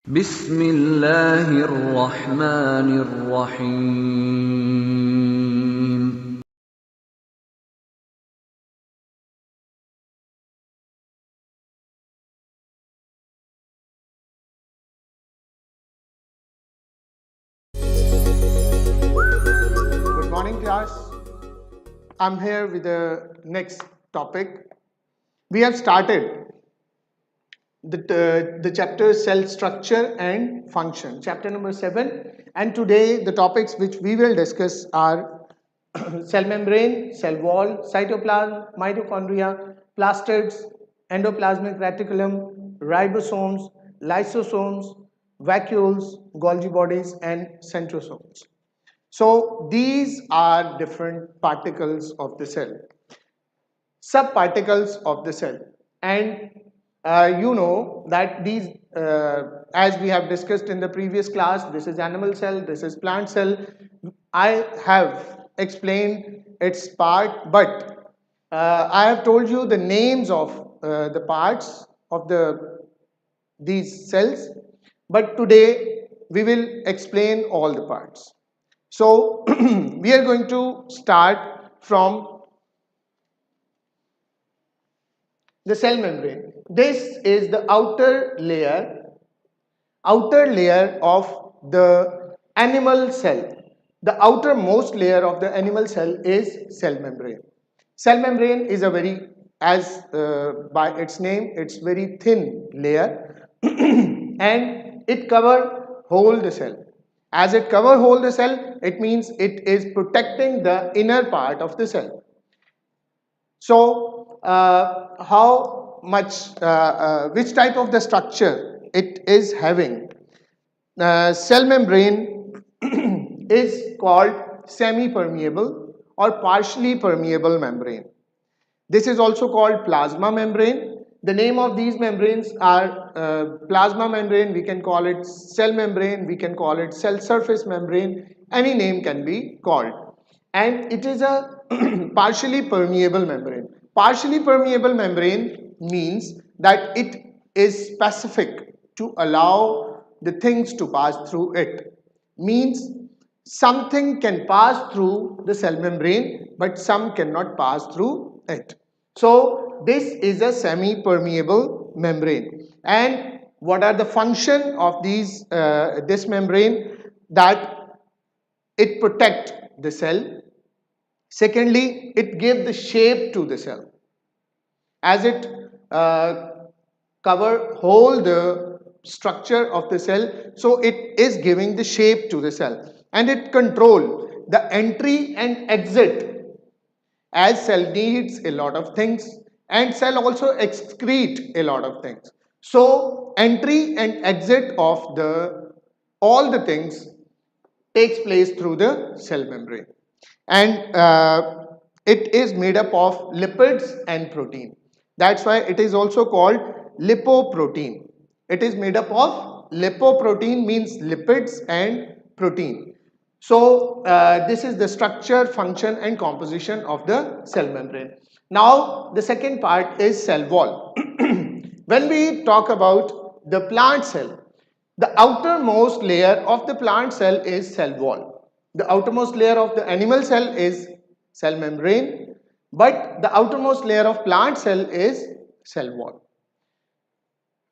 بسم الله الرحمن الرحيم. Good morning, class. I'm here with the next topic. We have started the chapter cell structure and function, chapter number 7. And today, the topics which we will discuss are cell membrane, cell wall, cytoplasm, mitochondria, plastids, endoplasmic reticulum, ribosomes, lysosomes, vacuoles, Golgi bodies, and centrosomes. So these are different particles of the cell, subparticles of the cell, and you know that these, as we have discussed in the previous class, this is animal cell, this is plant cell. I have explained its part, but I have told you the names of the parts of these cells, but today we will explain all the parts. So we are going to start from the cell membrane. This is the outer layer of the animal cell. The outermost layer of the animal cell is cell membrane. Cell membrane is a very, as by its name, it's very thin layer and it cover whole the cell. As it cover whole the cell, it means it is protecting the inner part of the cell. So, which type of the structure it is having? Cell membrane is called semi-permeable or partially permeable membrane. This is also called plasma membrane. The name of these membranes are plasma membrane, we can call it cell membrane, we can call it cell surface membrane, any name can be called. And it is a partially permeable membrane. Partially permeable membrane means that it is specific to allow the things to pass through it. Means something can pass through the cell membrane, but some cannot pass through it. So this is a semi-permeable membrane. And what are the function of this membrane? That it protect the cell. Secondly, it gives the shape to the cell. As it cover whole the structure of the cell, so it is giving the shape to the cell, and it control the entry and exit, as cell needs a lot of things and cell also excrete a lot of things. So entry and exit of the all the things takes place through the cell membrane, and it is made up of lipids and protein. That's why it is also called lipoprotein. It is made up of lipoprotein, means lipids and protein. So this is the structure, function and composition of the cell membrane. Now the second part is cell wall. When we talk about the plant cell, the outermost layer of the plant cell is cell wall. The outermost layer of the animal cell is cell membrane, but the outermost layer of plant cell is cell wall.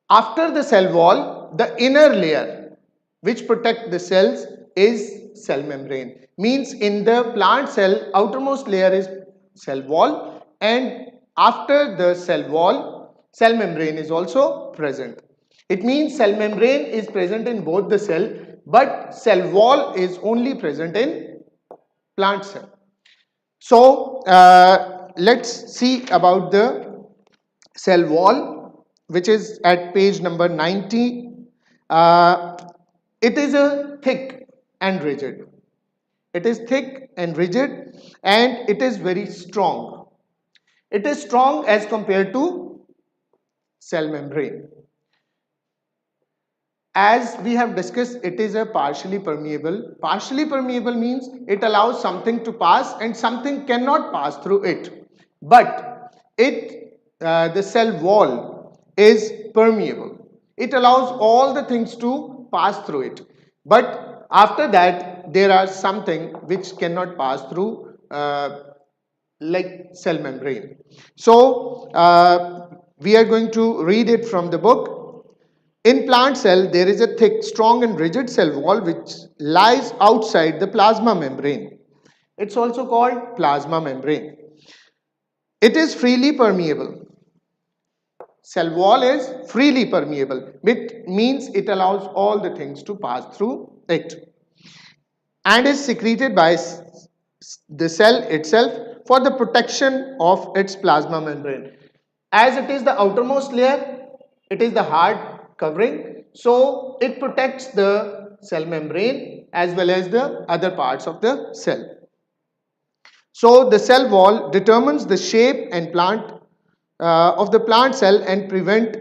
After the cell wall, the inner layer which protect the cells is cell membrane. Means in the plant cell, outermost layer is cell wall, and after the cell wall, cell membrane is also present. It means cell membrane is present in both the cell, but cell wall is only present in plant cell. So let's see about the cell wall, which is at page number 90. It is a thick and rigid. It is thick and rigid, and it is very strong. It is strong as compared to cell membrane. As we have discussed, it is a partially permeable. Partially permeable means it allows something to pass and something cannot pass through it. But the cell wall is permeable. It allows all the things to pass through it. But after that, there are something which cannot pass through, like cell membrane. So, we are going to read it from the book. In plant cell, there is a thick, strong and rigid cell wall which lies outside the plasma membrane. It's also called plasma membrane. It is freely permeable. Cell wall is freely permeable, which means it allows all the things to pass through it, and is secreted by the cell itself for the protection of its plasma membrane. As it is the outermost layer, it is the hard covering, so it protects the cell membrane as well as the other parts of the cell. So the cell wall determines the shape and plant of the plant cell and prevent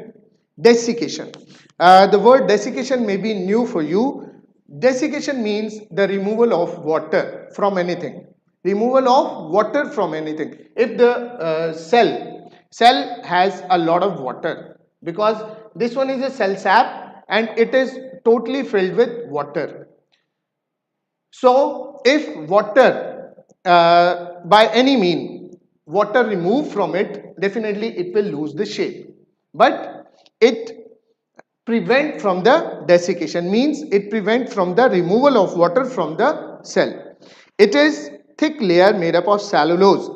desiccation. The word desiccation may be new for you. Desiccation means the removal of water from anything. Removal of water from anything. If the cell has a lot of water, because this one is a cell sap and it is totally filled with water. So if water, by any mean, water removed from it, definitely it will lose the shape. But it prevent from the desiccation, means it prevent from the removal of water from the cell. It is thick layer made up of cellulose.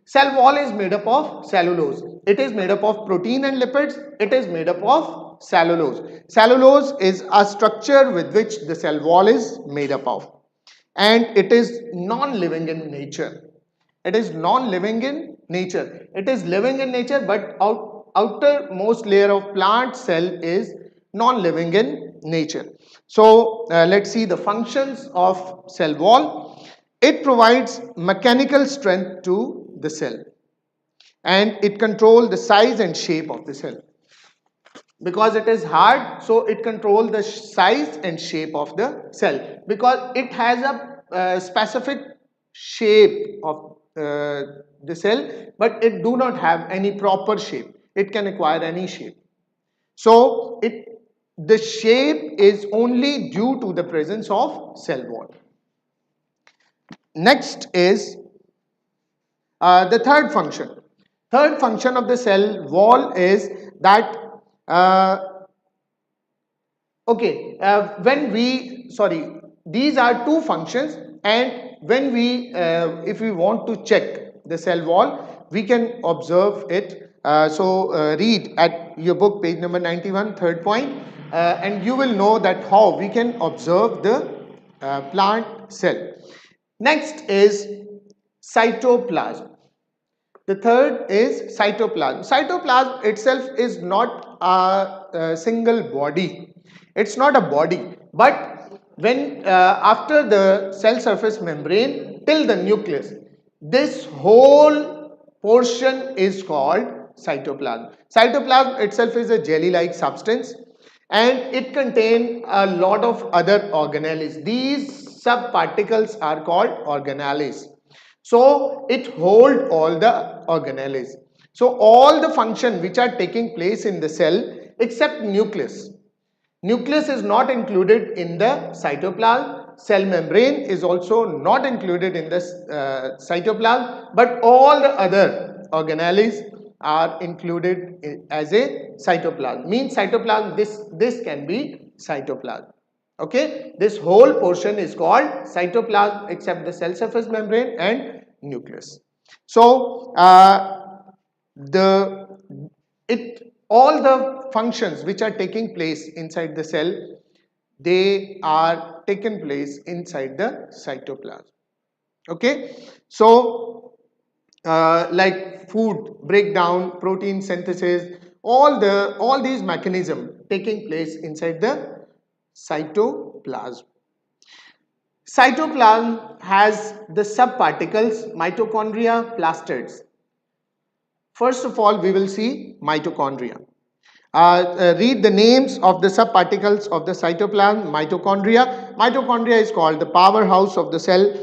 Cell wall is made up of cellulose. It is made up of protein and lipids. It is made up of cellulose. Cellulose is a structure with which the cell wall is made up of, and it is non-living in nature. It is non-living in nature. It is living in nature, but outermost layer of plant cell is non-living in nature. So let's see the functions of cell wall. It provides mechanical strength to the cell, and it controls the size and shape of the cell. Because it is hard, so it controls the size and shape of the cell, because it has a specific shape of the cell, but it do not have any proper shape. It can acquire any shape. So the shape is only due to the presence of cell wall. Next is the third function. Third function of the cell wall is that these are two functions, and when we if we want to check the cell wall, we can observe it. Read at your book page number 91, third point, and you will know that how we can observe the plant cell. Next is cytoplasm. The third is cytoplasm. Cytoplasm itself is not a single body. It's not a body, but when after the cell surface membrane till the nucleus, this whole portion is called cytoplasm. Cytoplasm itself is a jelly-like substance, and it contains a lot of other organelles. These subparticles are called organelles. So it holds all the organelles. So all the functions which are taking place in the cell except nucleus. Nucleus is not included in the cytoplasm. Cell membrane is also not included in the cytoplasm, but all the other organelles are included as a cytoplasm. Means cytoplasm, this can be cytoplasm. Okay, this whole portion is called cytoplasm except the cell surface membrane and nucleus. So all the functions which are taking place inside the cell, they are taken place inside the cytoplasm. Okay, so like food breakdown, protein synthesis, all these mechanisms taking place inside the cytoplasm. Cytoplasm has the subparticles mitochondria, plastids. First of all, we will see mitochondria. Read the names of the subparticles of the cytoplasm. Mitochondria. Mitochondria is called the powerhouse of the cell.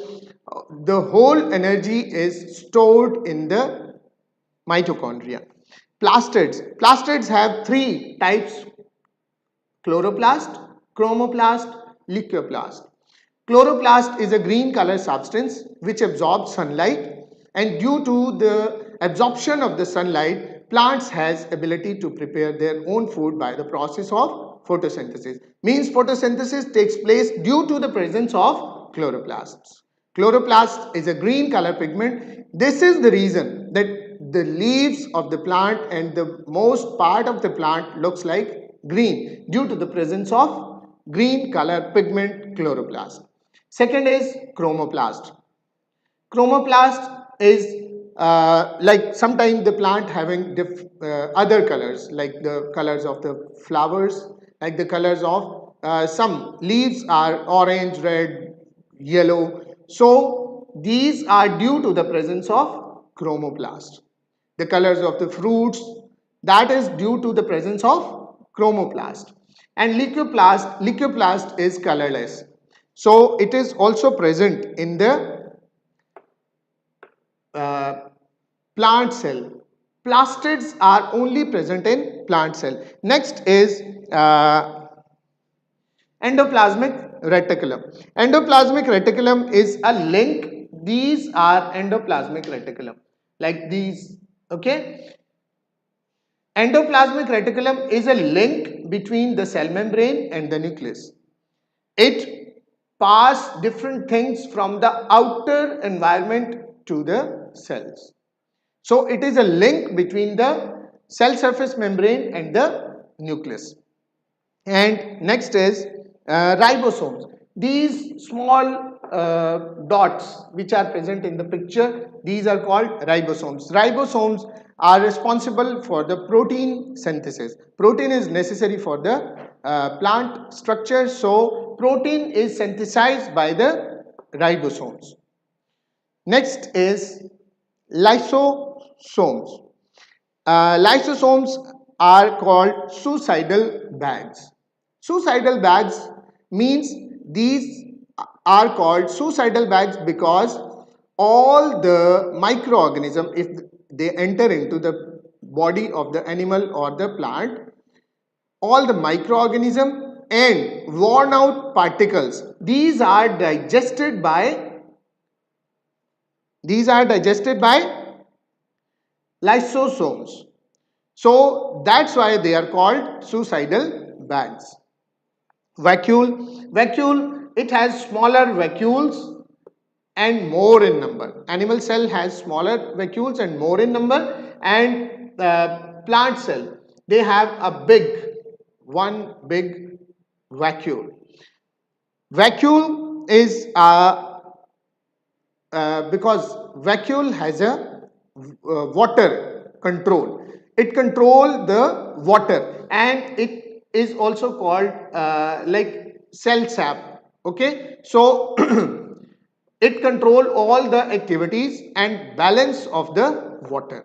The whole energy is stored in the mitochondria. Plastids. Plastids have three types chloroplast, chromoplast, leucoplast. Chloroplast is a green color substance which absorbs sunlight, and due to the absorption of the sunlight, plants has ability to prepare their own food by the process of photosynthesis. Means photosynthesis takes place due to the presence of chloroplasts. Chloroplast is a green color pigment. This is the reason that the leaves of the plant and the most part of the plant looks like green due to the presence of green color pigment chloroplast. Second is chromoplast. Chromoplast is like sometimes the plant having other colors, like the colors of the flowers, like the colors of some leaves are orange, red, yellow. So these are due to the presence of chromoplast. The colors of the fruits, that is due to the presence of chromoplast. And leucoplast is colorless. So it is also present in the plant cell. Plastids are only present in plant cell. Next is endoplasmic reticulum. Endoplasmic reticulum is a link. These are endoplasmic reticulum, like these. Okay. Endoplasmic reticulum is a link between the cell membrane and the nucleus. It passes different things from the outer environment to the cells. So it is a link between the cell surface membrane and the nucleus. And next is ribosomes. These small dots which are present in the picture, these are called ribosomes. Ribosomes are responsible for the protein synthesis. Protein is necessary for the plant structure, so protein is synthesized by the ribosomes. Next is lysosomes. Lysosomes are called suicidal bags. Suicidal bags means these are called suicidal bags because all the microorganism, if they enter into the body of the animal or the plant, all the microorganism and worn out particles, these are digested by lysosomes. So that's why they are called suicidal bags. Vacuole, it has smaller vacuoles and more in number. Animal cell has smaller vacuoles and more in number, and plant cell, they have one big vacuole. Vacuole is because vacuole has a water control. It controls the water, and it is also called like cell sap. Okay, so it controls all the activities and balance of the water.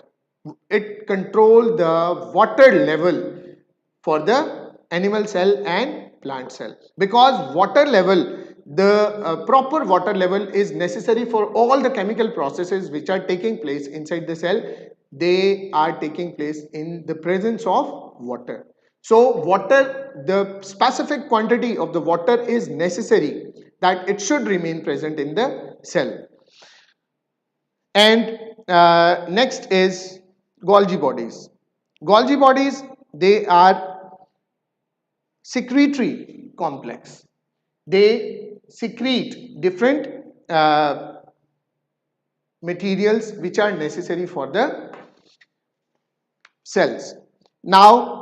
It controls the water level for the animal cell and plant cell, because water level, the proper water level is necessary for all the chemical processes which are taking place inside the cell. They are taking place in the presence of water. So water, the specific quantity of the water is necessary that it should remain present in the cell. And next is Golgi bodies. Golgi bodies, they are secretory complex. They secrete different materials which are necessary for the cells. Now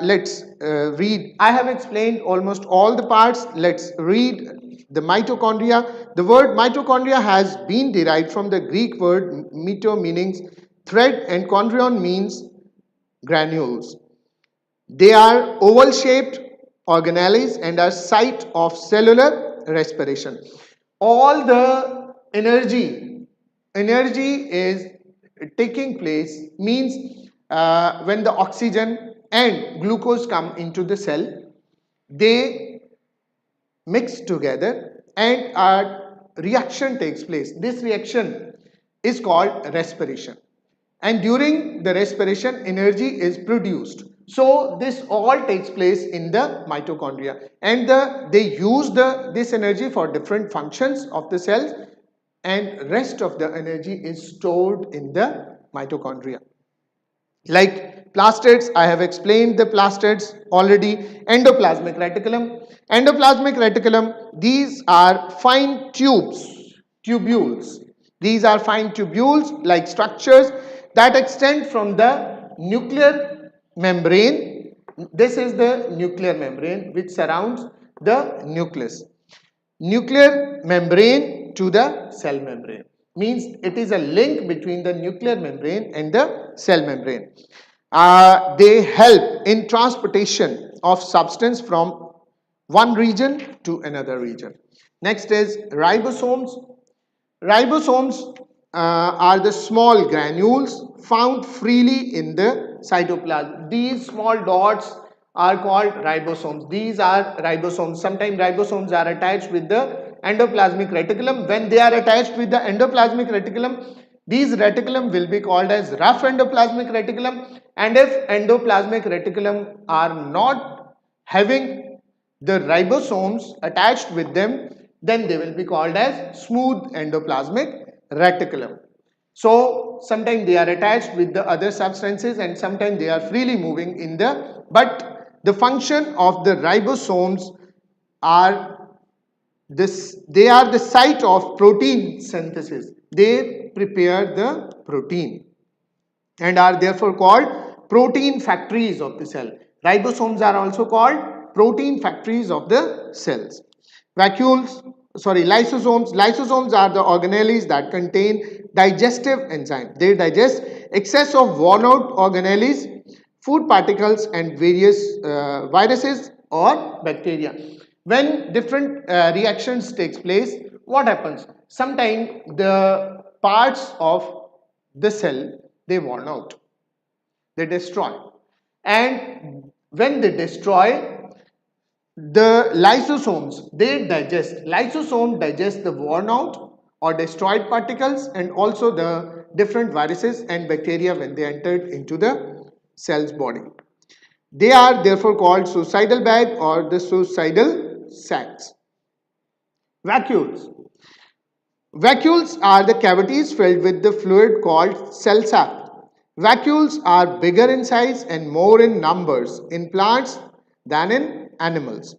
let's read. I have explained almost all the parts. Let's read the mitochondria. The word mitochondria has been derived from the Greek word mito, means thread, and chondrion means granules. They are oval shaped organelles and are site of cellular respiration. All the energy is taking place, means when the oxygen and glucose come into the cell, they mix together and a reaction takes place. This reaction is called respiration, and during the respiration energy is produced. So this all takes place in the mitochondria, and they use this energy for different functions of the cells, and rest of the energy is stored in the mitochondria. Like plastids, I have explained the plastids already. Endoplasmic reticulum. Endoplasmic reticulum, these are fine tubules. These are fine tubules like structures that extend from the nuclear membrane. This is the nuclear membrane which surrounds the nucleus. Nuclear membrane to the cell membrane means it is a link between the nuclear membrane and the cell membrane. They help in transportation of substance from one region to another region. Next is ribosomes. Ribosomes are the small granules found freely in the cytoplasm. These small dots are called ribosomes. These are ribosomes. Sometimes ribosomes are attached with the endoplasmic reticulum. When they are attached with the endoplasmic reticulum, these reticulum will be called as rough endoplasmic reticulum, and if endoplasmic reticulum are not having the ribosomes attached with them, then they will be called as smooth endoplasmic reticulum. So sometimes they are attached with the other substances and sometimes they are freely moving in the, but the function of the ribosomes are this, they are the site of protein synthesis. They prepare the protein and are therefore called protein factories of the cell. Ribosomes are also called protein factories of the cells. Lysosomes. Lysosomes are the organelles that contain digestive enzymes. They digest excess of worn out organelles, food particles and various viruses or bacteria. When different reactions takes place, what happens? Sometimes the parts of the cell, they worn out, they destroy, and when they destroy, the lysosomes, they digest. Lysosome digest the worn out or destroyed particles and also the different viruses and bacteria when they entered into the cell's body. They are therefore called suicidal bag or the suicidal sacs. Vacuoles. Vacuoles are the cavities filled with the fluid called cell sap. Vacuoles are bigger in size and more in numbers in plants than in animals.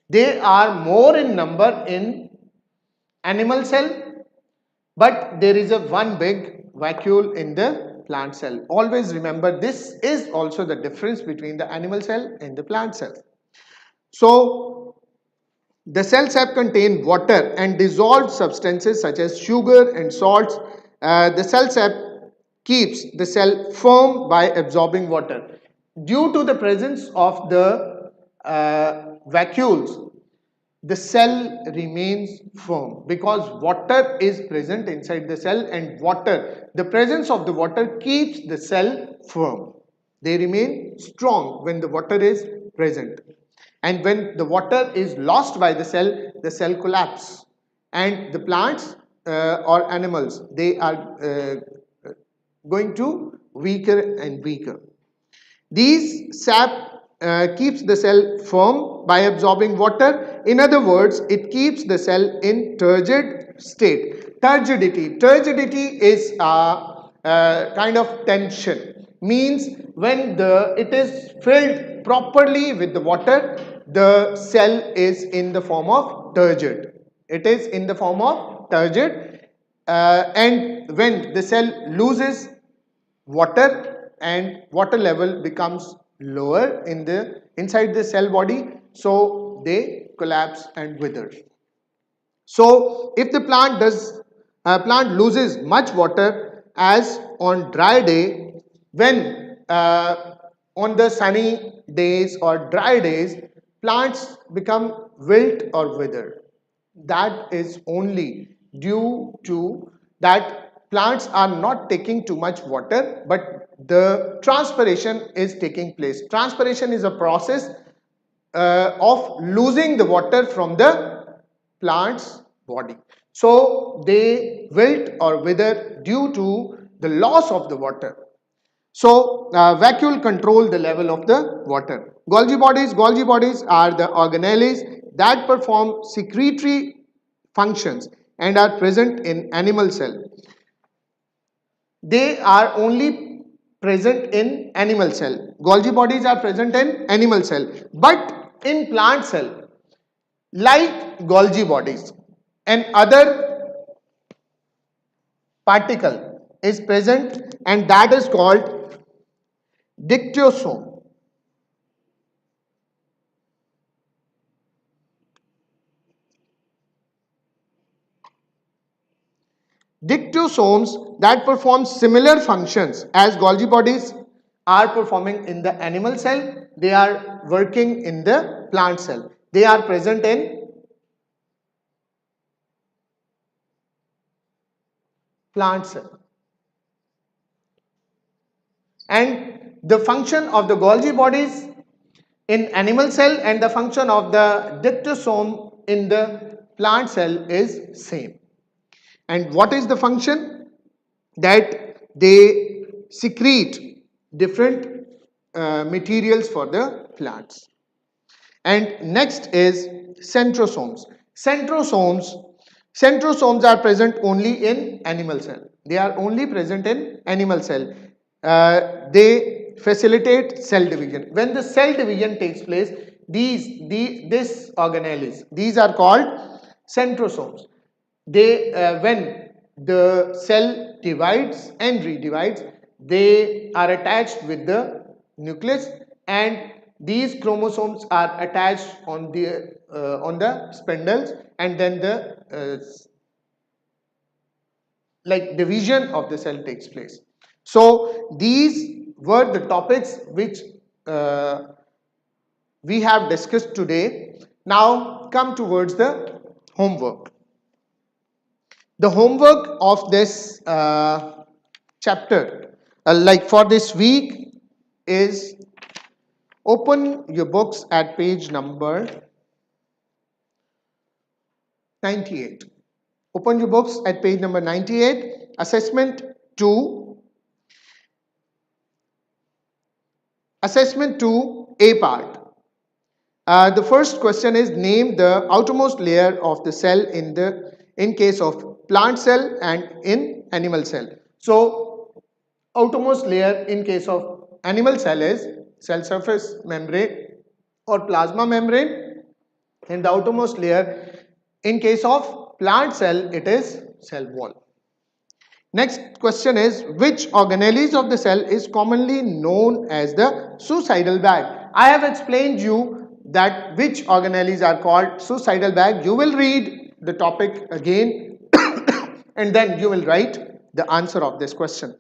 They are more in number in animal cell, but there is a one big vacuole in the plant cell. Always remember, this is also the difference between the animal cell and the plant cell. So the cell sap contain water and dissolved substances such as sugar and salts. The cell sap keeps the cell firm by absorbing water. Due to the presence of the vacuoles, the cell remains firm because water is present inside the cell, and the presence of the water keeps the cell firm. They remain strong when the water is present. And when the water is lost by the cell collapses. And the plants or animals, they are going to weaker and weaker. These sap keeps the cell firm by absorbing water. In other words, it keeps the cell in turgid state. Turgidity is a kind of tension. Means when it is filled properly with the water, the cell is in the form of turgid. It is in the form of turgid, and when the cell loses water and water level becomes lower inside the cell body, so they collapse and wither. So if the plant loses much water, as on dry day, when on the sunny days or dry days, plants become wilt or wither. That is only due to that plants are not taking too much water, but the transpiration is taking place. Transpiration is a process of losing the water from the plant's body. So they wilt or wither due to the loss of the water. So vacuole control the level of the water. Golgi bodies are the organelles that perform secretory functions and are present in animal cell. They are only present in animal cell. Golgi bodies are present in animal cell, but in plant cell, like Golgi bodies, and other particle is present, and that is called dictosome. Dictosomes that perform similar functions as Golgi bodies are performing in the animal cell. They are working in the plant cell. They are present in plant cell. And the function of the Golgi bodies in animal cell and the function of the dictosome in the plant cell is same. And what is the function? That they secrete different materials for the plants. And next is centrosomes. Centrosomes are present only in animal cell. They are only present in animal cell. They facilitate cell division. When the cell division takes place, this organelles, these are called centrosomes. They when the cell divides and redivides, they are attached with the nucleus, and these chromosomes are attached on the spindles, and then the like division of the cell takes place. So these were the topics which we have discussed today. Now come towards the homework. The homework of this chapter, like for this week, is open your books at page number 98. Open your books at page number 98. Assessment 2. Assessment 2, A part. The first question is, name the outermost layer of the cell in case of plant cell and in animal cell. So outermost layer in case of animal cell is cell surface membrane or plasma membrane, and the outermost layer in case of plant cell, it is cell wall. Next question is, which organelles of the cell is commonly known as the suicidal bag? I have explained you that which organelles are called suicidal bag. You will read the topic again and then you will write the answer of this question.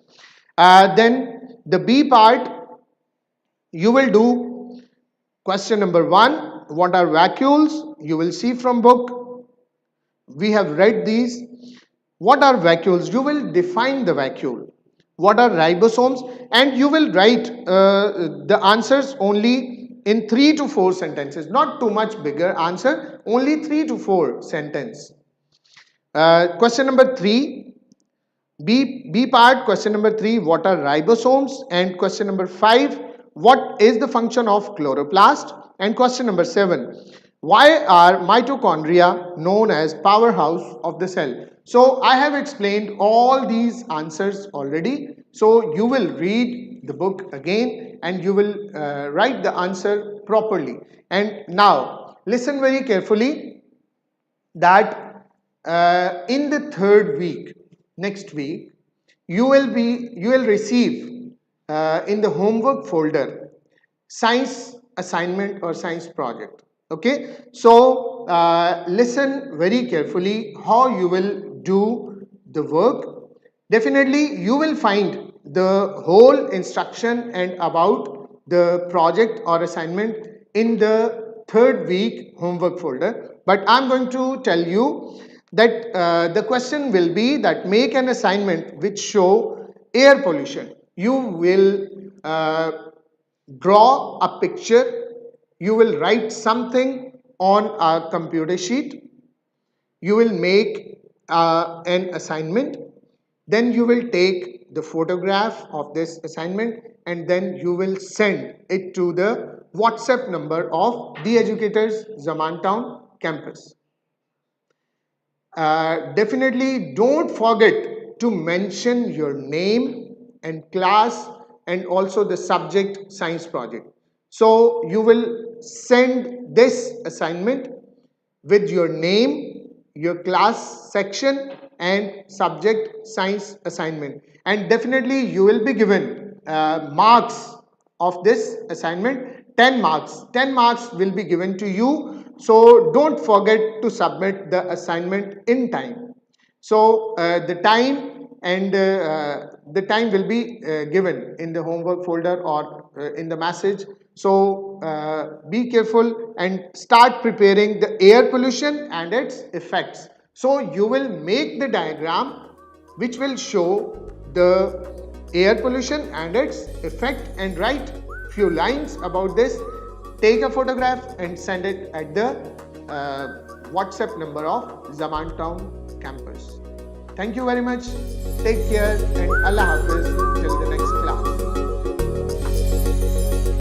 Then the B part, you will do question number 1. What are vacuoles? You will see from book. We have read these. What are vacuoles? You will define the vacuole. What are ribosomes? And you will write the answers only in 3 to 4 sentences. Not too much bigger answer. Only 3 to 4 sentences. Question number 3. B part, question number 3. What are ribosomes? And question number 5. What is the function of chloroplast? And question number 7. Why are mitochondria known as powerhouse of the cell? So I have explained all these answers already. So you will read the book again and you will write the answer properly. And now listen very carefully that in the third week, next week, you will receive in the homework folder science assignment or science project. Okay, so listen very carefully how you will do the work. Definitely you will find the whole instruction and about the project or assignment in the third week homework folder, but I'm going to tell you that the question will be that make an assignment which show air pollution. You will draw a picture, you will write something on a computer sheet, you will make an assignment, then you will take the photograph of this assignment and then you will send it to the WhatsApp number of the educators Zaman Town campus. Definitely don't forget to mention your name and class and also the subject science project. So you will send this assignment with your name, your class section and subject science assignment, and definitely you will be given marks of this assignment. 10 marks will be given to you, so don't forget to submit the assignment in time. So the time will be given in the homework folder or in the message. So be careful and start preparing the air pollution and its effects. So you will make the diagram which will show the air pollution and its effect and write few lines about this. Take a photograph and send it at the WhatsApp number of Zaman Town campus. Thank you very much. Take care and Allah Hafiz till the next class.